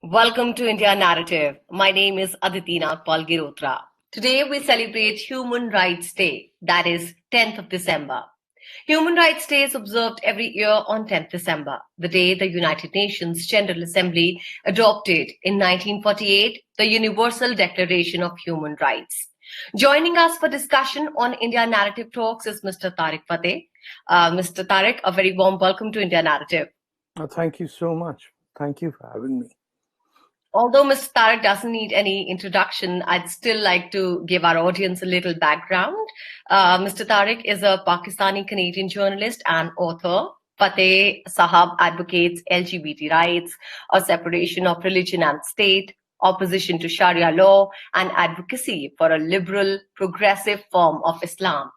Welcome to India Narrative. My name is Aditina Palgirotra. Today we celebrate Human Rights Day, that is 10th of December. Human Rights Day is observed every year on 10th December, the day the United Nations General Assembly adopted in 1948 the Universal Declaration of Human Rights. Joining us for discussion on India Narrative Talks is Mr. Tarek Fatah. Mr. Tarek, a very warm welcome to India Narrative. Thank you so much. Thank you for having me. Although Mr. Tarek doesn't need any introduction, I'd still like to give our audience a little background. Mr. Tarek is a Pakistani-Canadian journalist and author. Fateh Sahab advocates LGBT rights, a separation of religion and state, opposition to Sharia law, and advocacy for a liberal, progressive form of Islam.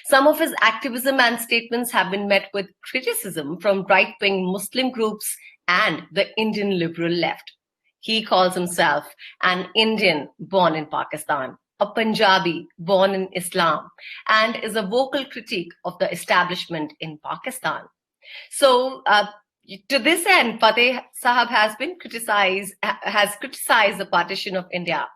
Some of his activism and statements have been met with criticism from right-wing Muslim groups and the Indian liberal left. He calls himself an Indian born in Pakistan, a Punjabi born in Islam, and is a vocal critique of the establishment in Pakistan. So, to this end, Fateh Sahab has criticized the partition of India.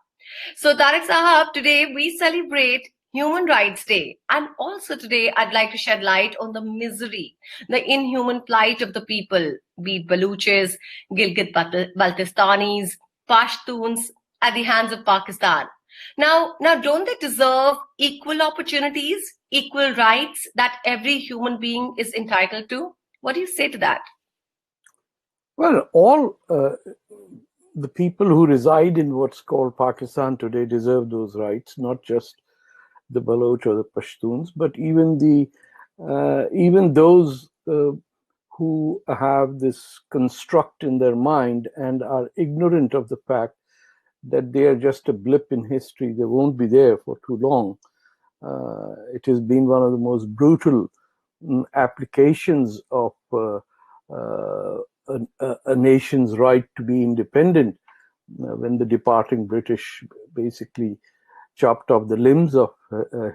So, Tarek Sahab, today we celebrate Human Rights Day. And also today, I'd like to shed light on the misery, the inhuman plight of the people, be it Balochis, Gilgit-Baltistanis, Pashtuns, at the hands of Pakistan. Now, don't they deserve equal opportunities, equal rights that every human being is entitled to? What do you say to that? Well, all the people who reside in what's called Pakistan today deserve those rights, not just the Baloch or the Pashtuns, but even those who have this construct in their mind and are ignorant of the fact that they are just a blip in history. They won't be there for too long. It has been one of the most brutal applications of a nation's right to be independent when the departing British basically chopped off the limbs of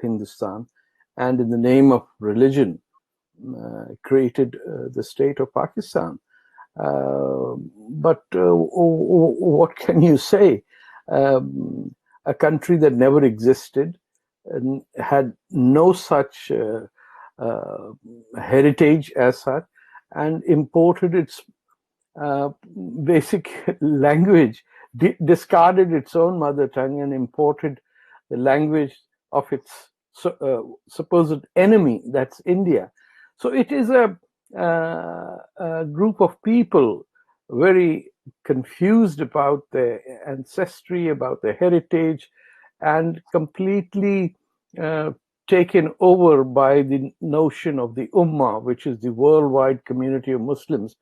Hindustan and in the name of religion created the state of Pakistan. But what can you say? A country that never existed and had no such heritage as such, and imported its basic language, discarded its own mother tongue and imported the language of its supposed enemy, that's India. So it is a group of people very confused about their ancestry, about their heritage, and completely taken over by the notion of the Ummah, which is the worldwide community of Muslims,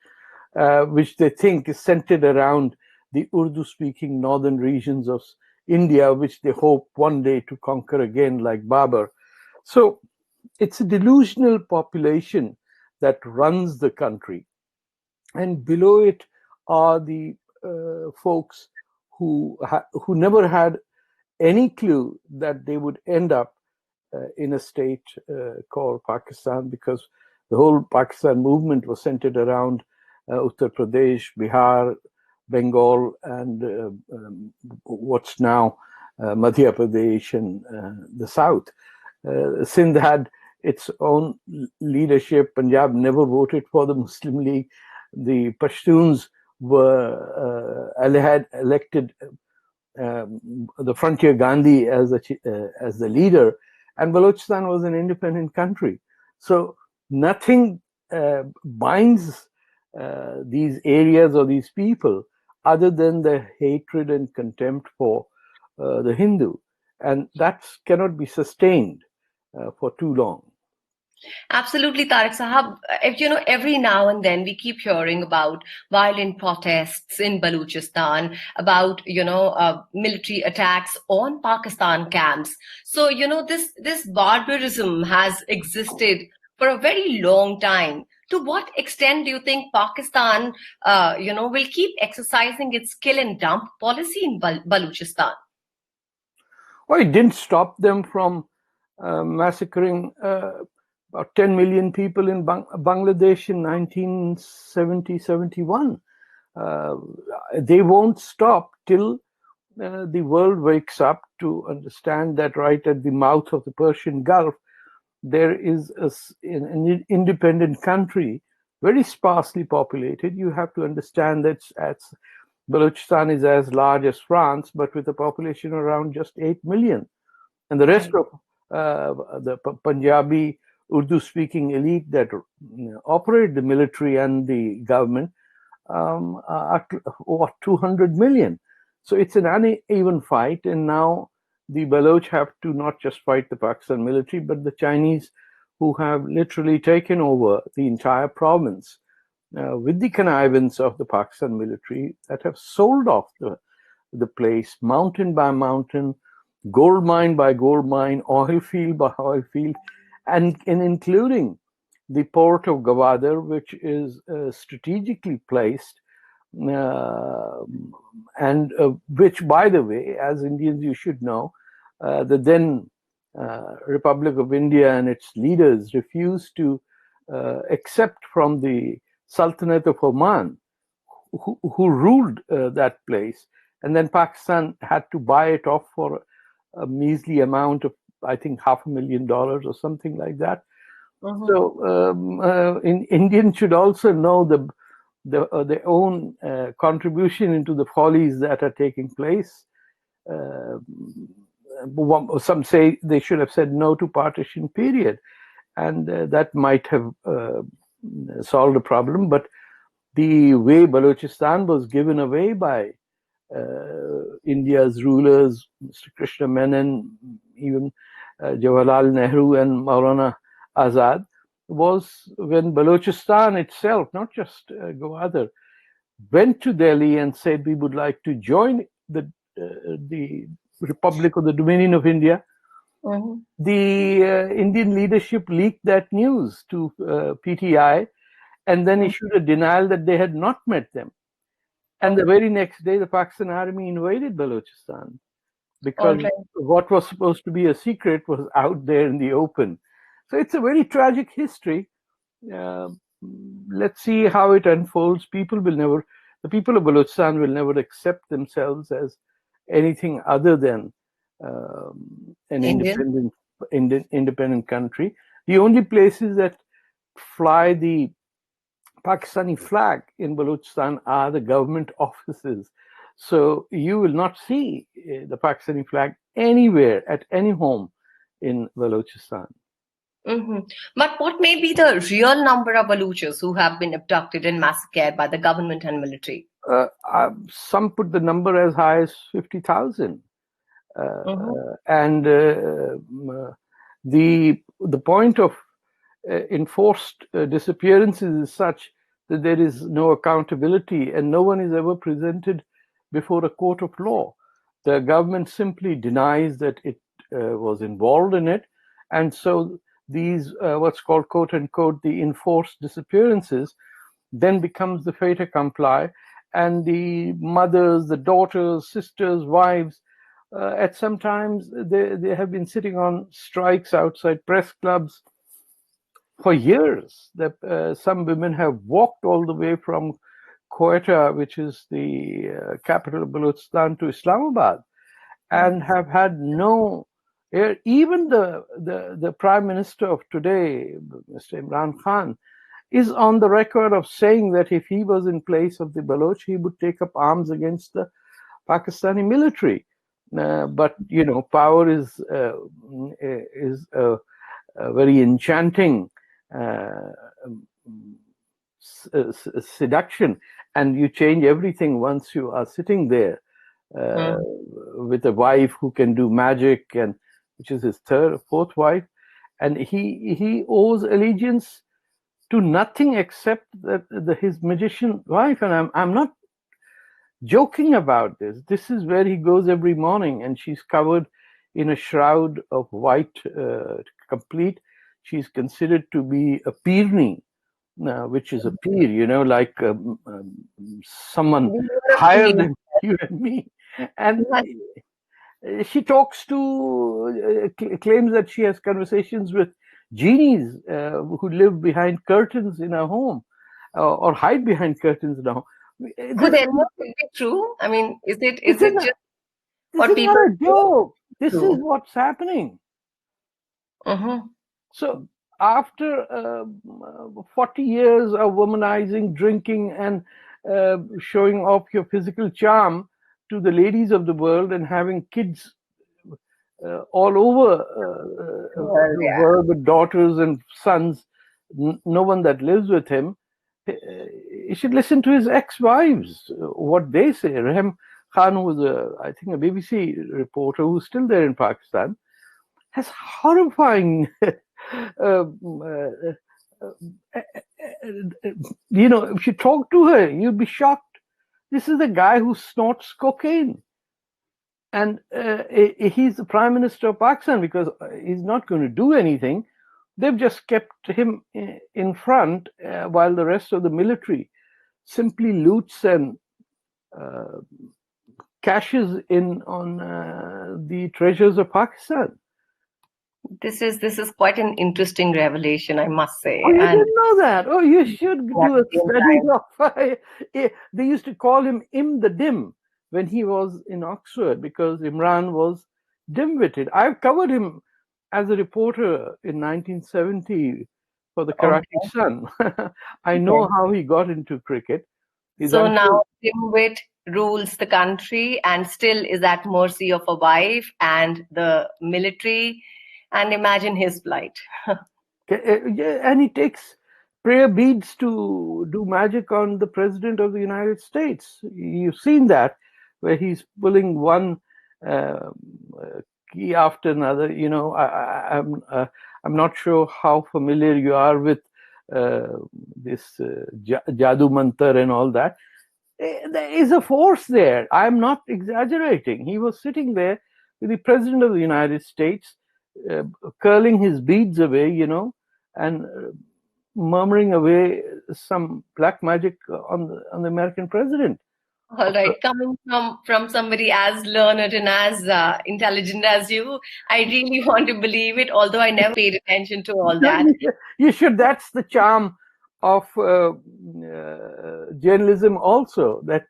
which they think is centered around the Urdu-speaking northern regions of India, which they hope one day to conquer again like Babur. So it's a delusional population that runs the country. And below it are the folks who never had any clue that they would end up in a state called Pakistan, because the whole Pakistan movement was centered around Uttar Pradesh, Bihar, Bengal, and what's now Madhya Pradesh and the South. Sindh had its own leadership. Punjab never voted for the Muslim League. The Pashtuns had elected the Frontier Gandhi as the leader, and Balochistan was an independent country. So nothing binds these areas or these people other than the hatred and contempt for the Hindu, and that cannot be sustained for too long. Absolutely, Tarek Sahab. Every now and then we keep hearing about violent protests in Balochistan, about, military attacks on Pakistan camps. So, this barbarism has existed for a very long time. To what extent do you think Pakistan, will keep exercising its kill and dump policy in Balochistan? Well, it didn't stop them from massacring about 10 million people in Bangladesh in 1970-71. they won't stop till the world wakes up to understand that right at the mouth of the Persian Gulf, there is an independent country, very sparsely populated. You have to understand that Balochistan is as large as France, but with a population around just 8 million. And the rest of the Punjabi Urdu-speaking elite that operate the military and the government are over 200 million. So it's an uneven fight, and now the Baloch have to not just fight the Pakistan military, but the Chinese, who have literally taken over the entire province with the connivance of the Pakistan military, that have sold off the place, mountain by mountain, gold mine by gold mine, oil field by oil field, and including the port of Gwadar, which is strategically placed, and which, by the way, as Indians, you should know, the then Republic of India and its leaders refused to accept from the Sultanate of Oman, who ruled that place. And then Pakistan had to buy it off for a measly amount of, I think, $500,000 or something like that. So Indians should also know their own contribution into the follies that are taking place. Some say they should have said no to partition period, and that might have solved the problem. But the way Balochistan was given away by India's rulers, Mr. Krishna Menon, even Jawaharlal Nehru and Maulana Azad, was when Balochistan itself, not just Gwadar, went to Delhi and said we would like to join the Republic or the Dominion of India. The Indian leadership leaked that news to PTI and then issued a denial that they had not met them. And the very next day, the Pakistan army invaded Balochistan because what was supposed to be a secret was out there in the open. So it's a very tragic history. Let's see how it unfolds. The people of Balochistan will never accept themselves as anything other than an independent country. The only places that fly the Pakistani flag in Balochistan are the government offices. So you will not see the Pakistani flag anywhere at any home in Balochistan. But what may be the real number of Balochis who have been abducted and massacred by the government and military? Some put the number as high as 50,000. And the point of enforced disappearances is such that there is no accountability and no one is ever presented before a court of law. The government simply denies that it was involved in it, and so these what's called, quote unquote, the enforced disappearances then becomes the fait accompli, and the mothers, the daughters, sisters, wives, at some times they have been sitting on strikes outside press clubs for years. Some women have walked all the way from Quetta, which is the capital of Balochistan, to Islamabad, and have had no. Even the Prime Minister of today, Mr. Imran Khan, is on the record of saying that if he was in place of the Baloch, he would take up arms against the Pakistani military. But you know, power is a very enchanting seduction, and you change everything once you are sitting there with a wife who can do magic, and which is his fourth wife, and he owes allegiance to nothing except his magician wife. And I'm not joking about this. This is where he goes every morning, and she's covered in a shroud of white, complete. She's considered to be a peerni, which is a peer, you know, like someone higher than you and me. And she talks to, claims that she has conversations with genies who live behind curtains in her home, or hide behind curtains in her home. Could any of it be true? I mean, is it just this what is people not a joke. This is do? what's happening. So after 40 years of womanizing, drinking, and showing off your physical charm to the ladies of the world and having kids all over Well, the yeah. world with daughters and sons, no one that lives with him, you should listen to his ex-wives, what they say. Rahim Khan, who was, I think, a BBC reporter who's still there in Pakistan, has horrifying, if you talk to her, you'd be shocked. This is the guy who snorts cocaine. And he's the prime minister of Pakistan because he's not going to do anything. They've just kept him in front while the rest of the military simply loots and cashes in on the treasures of Pakistan. This is quite an interesting revelation, I must say. Oh, you And didn't know that? Oh, you should do a study of. They used to call him the Dim when he was in Oxford because Imran was dim-witted. I've covered him as a reporter in 1970 for the Karachi Sun. I know how he got into cricket. So now Dimwit rules the country and still is at mercy of a wife and the military. And imagine his plight. And he takes prayer beads to do magic on the president of the United States. You've seen that, where he's pulling one key after another. I'm not sure how familiar you are with this Jadu Mantar and all that. There is a force there. I'm not exaggerating. He was sitting there with the president of the United States, curling his beads away, and murmuring away some black magic on the American president. All right, coming from somebody as learned and as intelligent as you, I really want to believe it, although I never paid attention to all that. You should. That's the charm of journalism also, that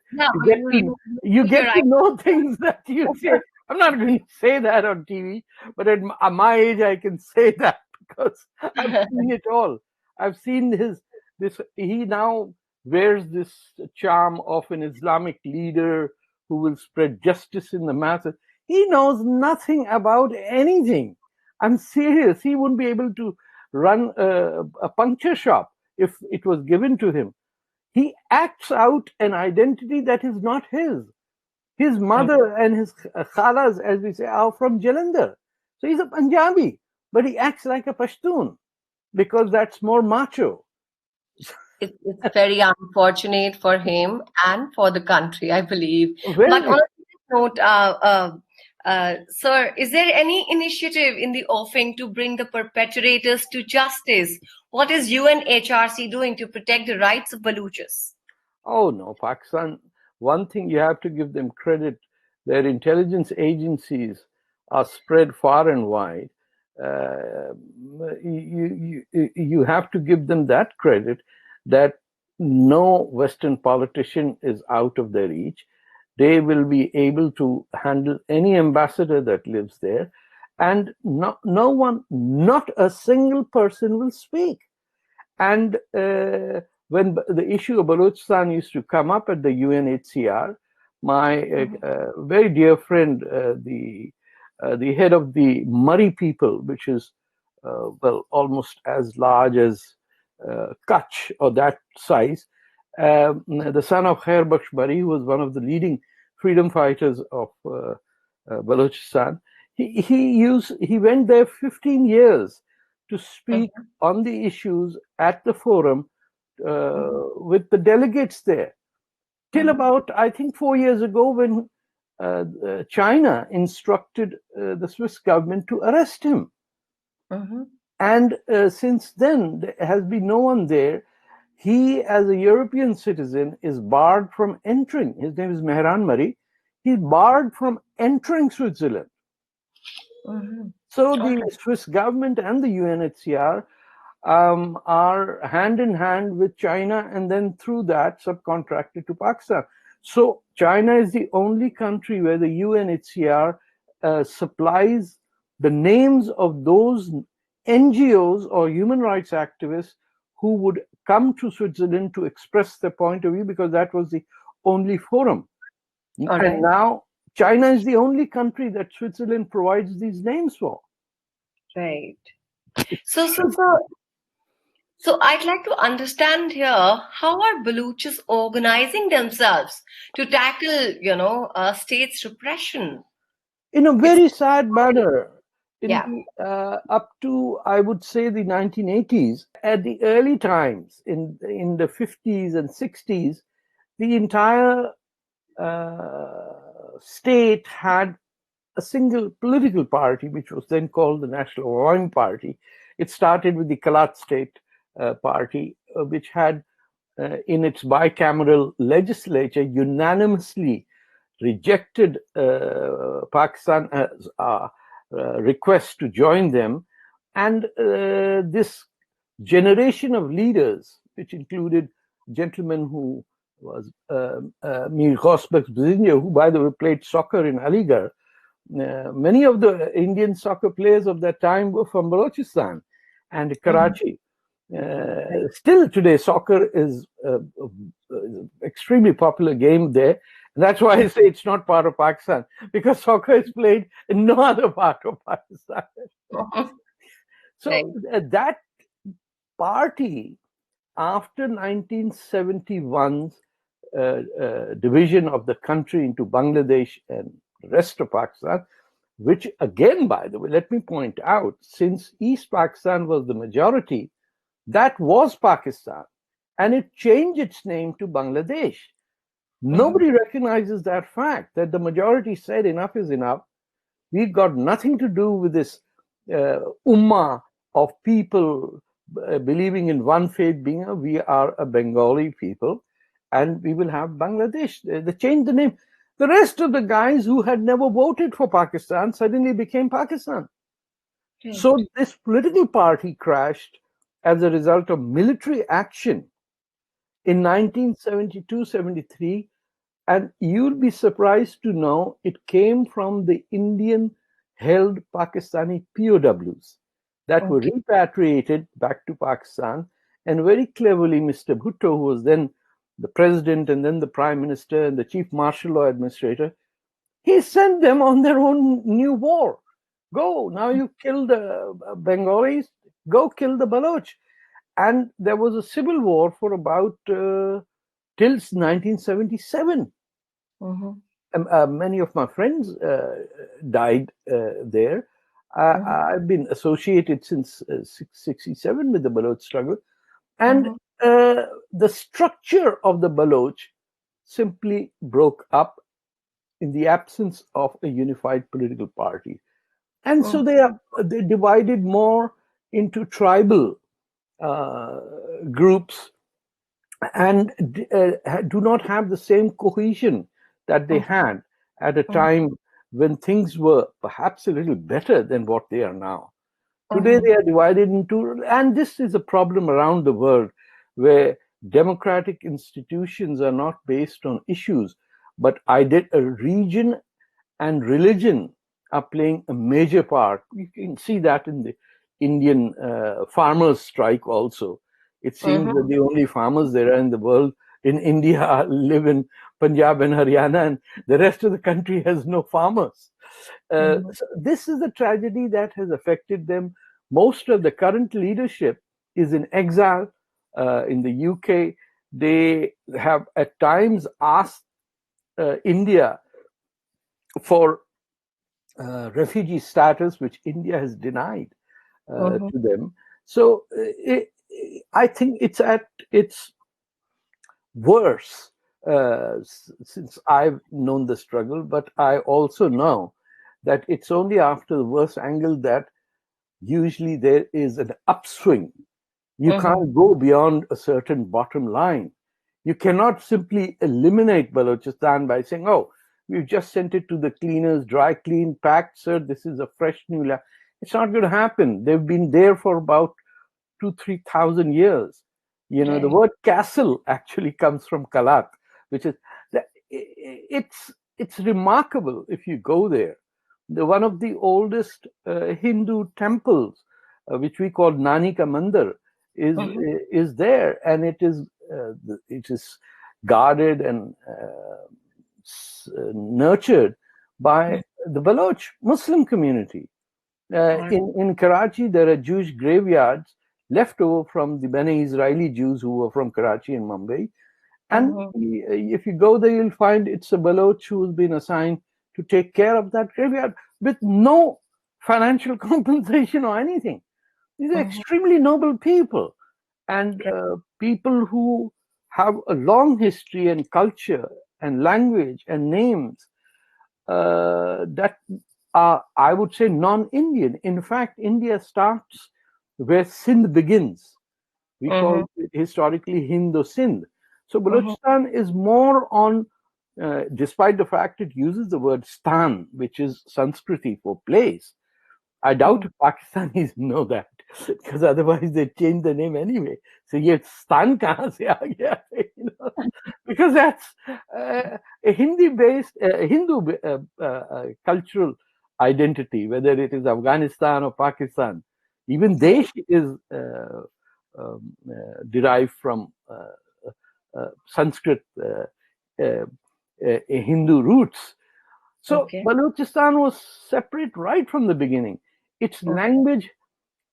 you get to know things that you say. I'm not going to say that on TV, but at my age, I can say that because I've seen it all. I've seen this. He now wears this charm of an Islamic leader who will spread justice in the masses. He knows nothing about anything. I'm serious. He wouldn't be able to run a puncture shop if it was given to him. He acts out an identity that is not his. His mother and his khalas, as we say, are from Jalandhar. So he's a Punjabi, but he acts like a Pashtun because that's more macho. It's very unfortunate for him and for the country, I believe. But on a note, sir, is there any initiative in the offing to bring the perpetrators to justice? What is UNHRC doing to protect the rights of Balochis? Oh no, Pakistan. One thing you have to give them credit: their intelligence agencies are spread far and wide. You have to give them that credit, that no Western politician is out of their reach. They will be able to handle any ambassador that lives there, and no one, not a single person will speak. And when the issue of Balochistan used to come up at the UNHCR, my very dear friend, the head of the Murri people, which is almost as large as Kutch or that size, the son of Khair Bakhsh Murri, who was one of the leading freedom fighters of Balochistan, he went there 15 years to speak on the issues at the forum with the delegates there. Till about, I think, 4 years ago, when China instructed the Swiss government to arrest him. And since then, there has been no one there. He, as a European citizen, is barred from entering. His name is Mehran Murri. He's barred from entering Switzerland. So the Swiss government and the UNHCR are hand in hand with China, and then through that subcontracted to Pakistan. So China is the only country where the UNHCR supplies the names of those NGOs or human rights activists who would come to Switzerland to express their point of view, because that was the only forum. All And right. now China is the only country that Switzerland provides these names for. Right. So I'd like to understand here, how are Balochis organizing themselves to tackle, state's repression? In a It's very sad manner. In yeah. the up to, I would say, the 1980s, at the early times in the 50s and 60s, the entire state had a single political party, which was then called the National Awami Party. It started with the Kalat State Party, which had in its bicameral legislature unanimously rejected Pakistan's request to join them. And this generation of leaders, which included a gentleman who was Mir Ghosbek Bzinja, who, by the way, played soccer in Aligarh. Many of the Indian soccer players of that time were from Balochistan and Karachi. Still today, soccer is extremely popular game there. And that's why I say it's not part of Pakistan, because soccer is played in no other part of Pakistan. So that party, after 1971's division of the country into Bangladesh and the rest of Pakistan, which again, by the way, let me point out, since East Pakistan was the majority, that was Pakistan, and it changed its name to Bangladesh. Nobody recognizes that fact, that the majority said enough is enough. We've got nothing to do with this ummah of people believing in one faith being we are a Bengali people, and we will have Bangladesh. They changed the name. The rest of the guys who had never voted for Pakistan suddenly became Pakistan. Right. So this political party crashed as a result of military action in 1972-73, and you'll be surprised to know it came from the Indian-held Pakistani POWs that were repatriated back to Pakistan. And very cleverly, Mr. Bhutto, who was then the president and then the prime minister and the chief martial law administrator, he sent them on their own new war. Go, now you kill the Bengalis, go kill the Baloch. And there was a civil war for about till 1977. Many of my friends died there. I've been associated since 1967 with the Baloch struggle. And the structure of the Baloch simply broke up in the absence of a unified political party. And so they divided more into tribal groups and do not have the same cohesion that they had at a time when things were perhaps a little better than what they are now. Today they are divided into, and this is a problem around the world, where democratic institutions are not based on issues, but a region and religion are playing a major part. You can see that in the Indian farmers' strike also. It seems that the only farmers there are in the world in India live in Punjab and Haryana, and the rest of the country has no farmers. So this is a tragedy that has affected them. Most of the current leadership is in exile in the UK. They have at times asked India for refugee status, which India has denied to them. So I think it's at its worse since I've known the struggle, but I also know that it's only after the worst angle that usually there is an upswing. You can't go beyond a certain bottom line. You cannot simply eliminate Balochistan by saying, oh, we've just sent it to the cleaners, dry clean, packed, sir, this is a fresh new land. It's not going to happen. They've been there for about 2,000-3,000 years. You know, the Right. word castle actually comes from Kalat, which is it's remarkable if you go there. One of the oldest Hindu temples, which we call Nanika Mandir, Mhm. is there, and it is guarded and nurtured by the Baloch Muslim community. All In Karachi, there are Jewish graveyards left over from the Bene Israeli Jews who were from Karachi and Mumbai. And Mhm. if you go there, you'll find it's a Baloch who's been assigned to take care of that graveyard with no financial compensation or anything. These are Mhm. extremely noble people, and Right. people who have a long history and culture and language and names that are, I would say, non-Indian. In fact, India starts where Sindh begins. We call Mhm. it historically Hindo-Sindh. So Mhm. Balochistan is more on, despite the fact it uses the word stan, which is Sanskriti for place. I doubt Mhm. Pakistanis know that, because otherwise they change the name anyway. So ये stan कहाँ से आ गया? You know? Because that's a Hindi-based, Hindu cultural identity, whether it is Afghanistan or Pakistan. Even Right. Desh is derived from Sanskrit Hindu roots. So Okay. Balochistan was separate right from the beginning. Its Okay. language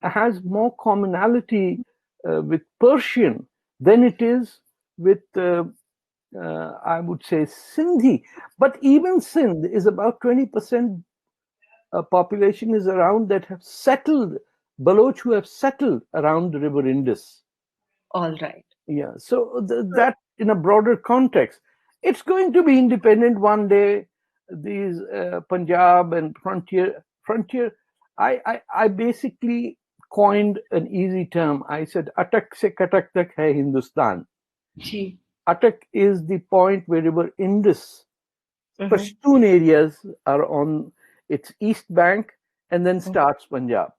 has more commonality with Persian than it is with, I would say, Sindhi. But even Sindh is about 20% population is around that have settled, Baloch who have settled around the river Indus. All right. Yeah, so that in a broader context, it's going to be independent one day. These Punjab and frontier. I basically coined an easy term. I said, "Atak se katak tak hai Hindustan." Gee. Atak is the point where River Indus, Mhm. Pashtun areas are on its east bank, and then Mhm. starts Punjab.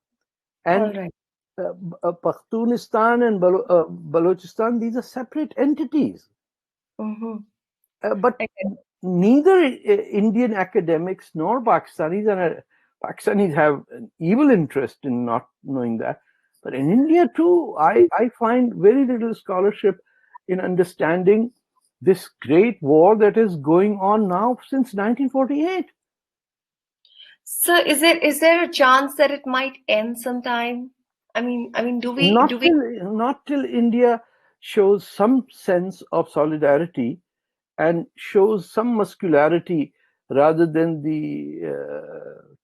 All And right. Pakhtunistan and Balochistan, these are separate entities. Mhm. But Okay. neither Indian academics nor Pakistanis have an evil interest in not knowing that. But in India too, I find very little scholarship in understanding this great war that is going on now since 1948. So is there a chance that it might end sometime? I mean, do Not we till India shows some sense of solidarity and shows some muscularity rather than the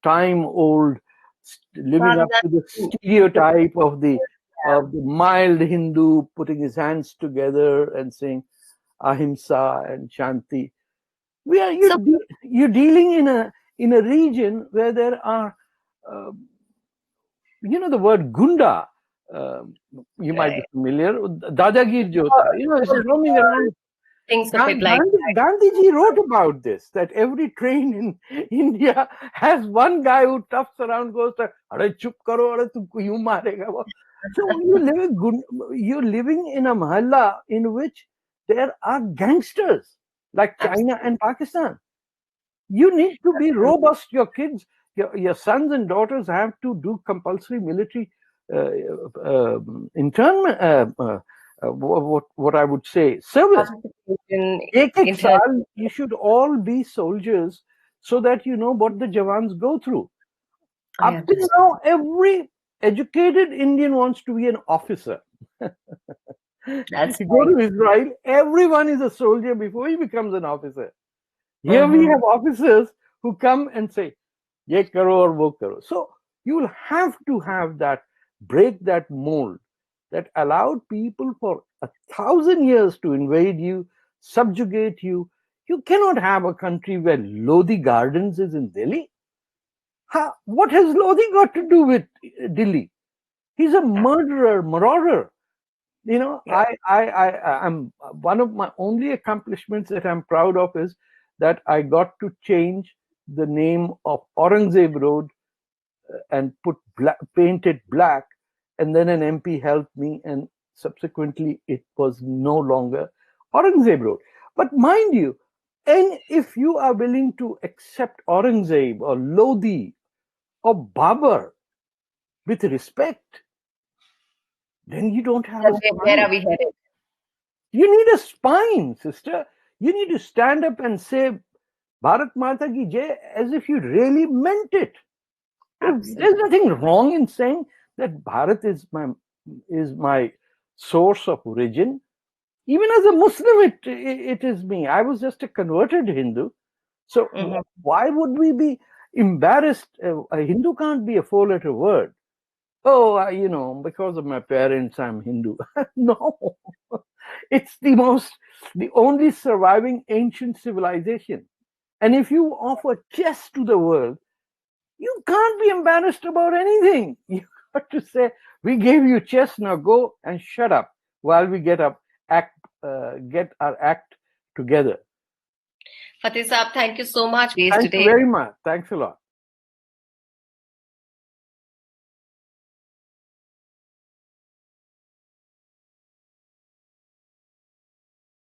time-old living rather up to the than the stereotype of the yeah. mild Hindu putting his hands together and saying ahimsa and shanti. So You're dealing in a region where there are uh, the word gunda. Uh, you might be right. familiar. Dadagir Jota. This is roaming around. Things of it like Gandhiji wrote about this, that every train in India has one guy who toughs around, goes, "Are chup karo, are tumko yun marega." So you're living in a mahalla in which there are gangsters like China absolutely, and Pakistan. You need to be absolutely. robust. Your kids, your sons and daughters have to do compulsory military internment. What I would say, service. Participation, एक inter साल you should all be soldiers so that you know what the Jawans go through. I Up till understand. now, every educated Indian wants to be an officer. That's You go right. to Israel, everyone is a soldier before he becomes an officer. Here we Mm-hmm. have officers who come and say, ye karo or wo karo. So you will have to have that, break that mold that allowed people for 1,000 years to invade you, subjugate you. You cannot have a country where Lodi Gardens is in Delhi. What has Lodi got to do with Delhi? He's a murderer, marauder. Right. I'm one of my only accomplishments that I'm proud of is that I got to change the name of Aurangzeb Road and paint it black and then an MP helped me, and subsequently it was no longer Aurangzeb Road. But mind you, and if you are willing to accept Aurangzeb or Lodi or Babur with respect, then you don't have a spine. Where are we headed? You need a spine, sister. You need to stand up and say Bharat Mata ki Jai as if you really meant it. There's nothing wrong in saying that Bharat is my source of origin. Even as a Muslim, it is me. I was just a converted Hindu. So why would we be embarrassed? A Hindu can't be a four-letter word. Oh, because of my parents, I'm Hindu. No, it's the only surviving ancient civilization. And if you offer chess to the world, you can't be embarrassed about anything. You got to say, we gave you chess, now go and shut up while we get our act together. Fateh Saab, thank you so much. Thank you very much. Thanks a lot.